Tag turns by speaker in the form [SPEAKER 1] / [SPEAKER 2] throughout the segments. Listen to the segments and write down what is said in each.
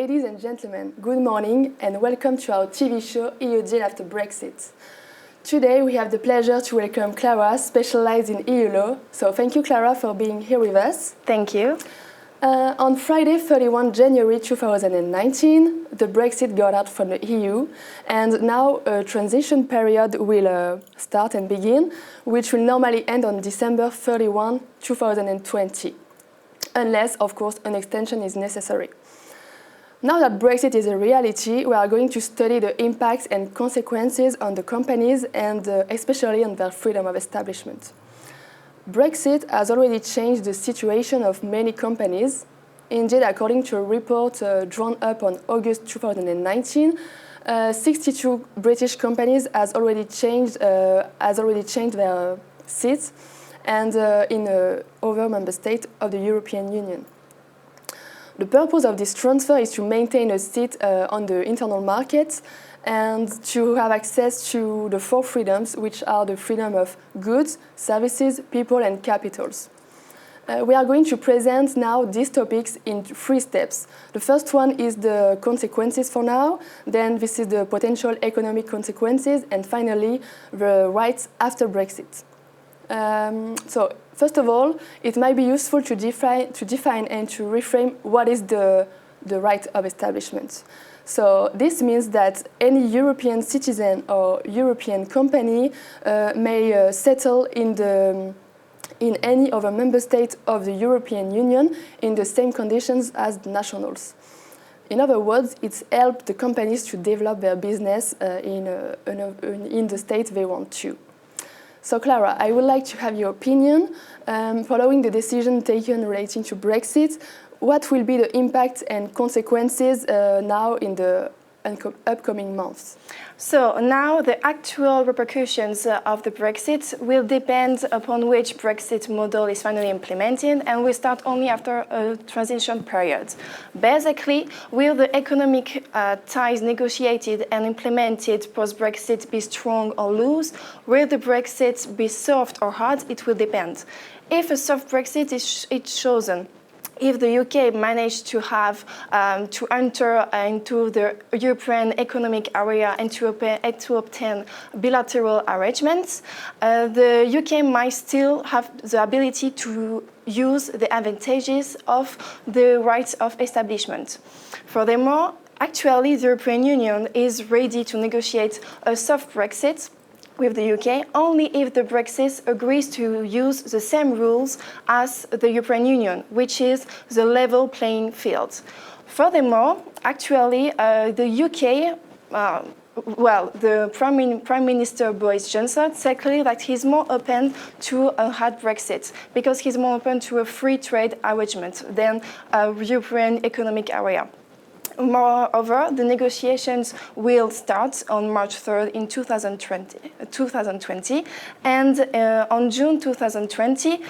[SPEAKER 1] Ladies and gentlemen, good morning and welcome to our TV show EU Deal After Brexit. Today we have the pleasure to welcome Clara, specialized in EU law. So thank you, Clara, for being here with us.
[SPEAKER 2] Thank you.
[SPEAKER 1] On Friday, 31 January 2019, the Brexit got out from the EU, and now a transition period will start and begin, which will normally end on December 31, 2020, unless, of course, an extension is necessary. Now that Brexit is a reality, we are going to study the impacts and consequences on the companies and especially on their freedom of establishment. Brexit has already changed the situation of many companies. Indeed, according to a report drawn up on August 2019, 62 British companies has already changed their seats and in other member states of the European Union. The purpose of this transfer is to maintain a seat on the internal market and to have access to the four freedoms, which are the freedom of goods, services, people and capitals. We are going to present now these topics in three steps. The first one is the consequences for now, then this is the potential economic consequences, and finally the rights after Brexit. So first of all, it might be useful to define and to reframe what is the right of establishment. So this means that any European citizen or European company may settle in any other member state of the European Union in the same conditions as nationals. In other words, it's helped the companies to develop their business in the state they want to. So Clara, I would like to have your opinion. Following the decision taken relating to Brexit, what will be the impact and consequences now in the upcoming months?
[SPEAKER 2] So now the actual repercussions of the Brexit will depend upon which Brexit model is finally implemented and will start only after a transition period. Basically, will the economic ties negotiated and implemented post-Brexit be strong or loose? Will the Brexit be soft or hard? It will depend. If a soft Brexit is chosen, if the UK managed to have to enter into the European Economic Area and to obtain bilateral arrangements, the UK might still have the ability to use the advantages of the rights of establishment. Furthermore, actually, the European Union is ready to negotiate a soft Brexit with the UK only if the Brexit agrees to use the same rules as the European Union, which is the level playing field. Furthermore, actually, the UK, the Prime Minister Boris Johnson said clearly that he's more open to a hard Brexit because he's more open to a free trade arrangement than a European Economic Area. Moreover, the negotiations will start on March 3rd in 2020 and on June 2020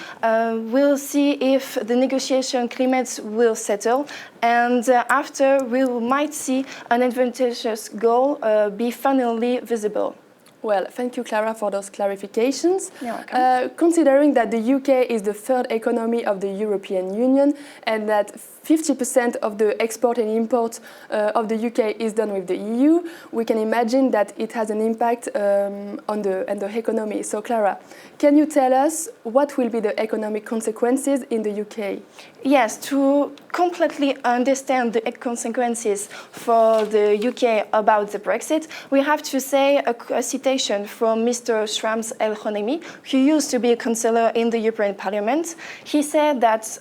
[SPEAKER 2] we'll see if the negotiation climate will settle, and after we might see an advantageous goal be finally visible.
[SPEAKER 1] Well, thank you, Clara, for those clarifications.
[SPEAKER 2] You're welcome.
[SPEAKER 1] Considering that the UK is the third economy of the European Union and that 50% of the export and import of the UK is done with the EU, we can imagine that it has an impact on the economy. So, Clara, can you tell us what will be the economic consequences in the UK?
[SPEAKER 2] Yes, to completely understand the consequences for the UK about the Brexit, we have to say a citation from Mr. Shams El-Khanemi, who used to be a councillor in the European Parliament. He said that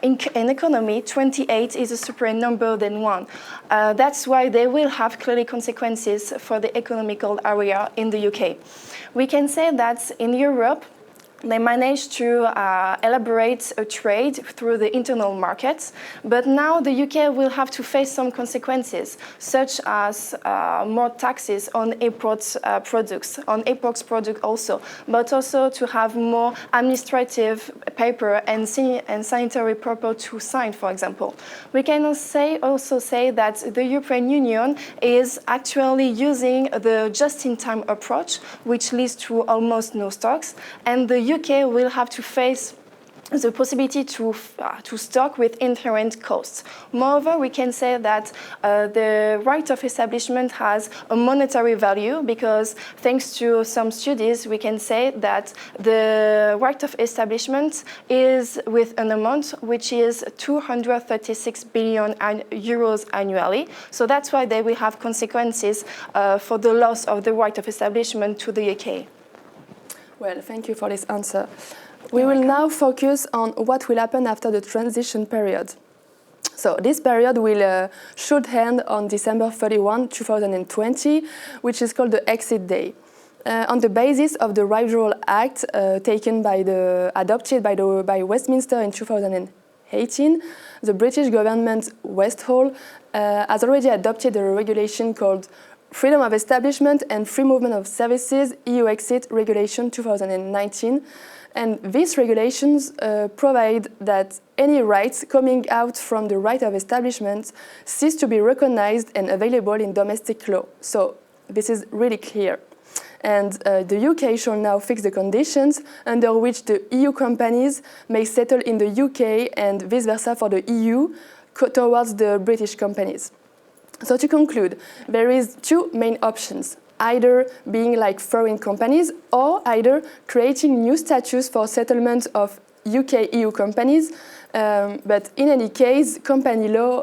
[SPEAKER 2] in economy, 28 is a superior number than 1. That's why they will have clearly consequences for the economical area in the UK. We can say that in Europe, they managed to elaborate a trade through the internal markets, but now the UK will have to face some consequences, such as more taxes on imports products also, but also to have more administrative paper and sanitary paper to sign, for example. We can also say that the European Union is actually using the just-in-time approach, which leads to almost no stocks, and the UK will have to face the possibility to stock with inherent costs. Moreover, we can say that the right of establishment has a monetary value because thanks to some studies, we can say that the right of establishment is with an amount which is 236 billion euros annually. So that's why they will have consequences for the loss of the right of establishment to the UK.
[SPEAKER 1] Well, thank you for this answer. We will now focus on what will happen after the transition period. So this period should end on December 31, 2020, which is called the Exit Day. On the basis of the Withdrawal Act adopted by Westminster in 2018, the British government, West Hall, has already adopted a regulation called Freedom of Establishment and Free Movement of Services EU Exit Regulation 2019. And these regulations provide that any rights coming out from the right of establishment cease to be recognized and available in domestic law. So this is really clear. And the UK shall now fix the conditions under which the EU companies may settle in the UK and vice versa for the EU towards the British companies. So to conclude, there is two main options. Either being like foreign companies or either creating new status for settlement of UK-EU companies. But in any case, company law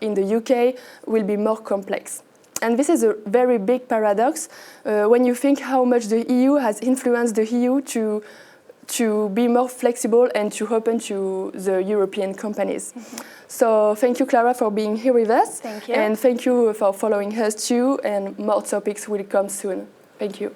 [SPEAKER 1] in the UK will be more complex. And this is a very big paradox when you think how much the EU has influenced the EU to be more flexible and to open to the European companies. Mm-hmm. So thank you, Clara, for being here with us.
[SPEAKER 2] Thank you.
[SPEAKER 1] And thank you for following us too, and more topics will come soon. Thank you.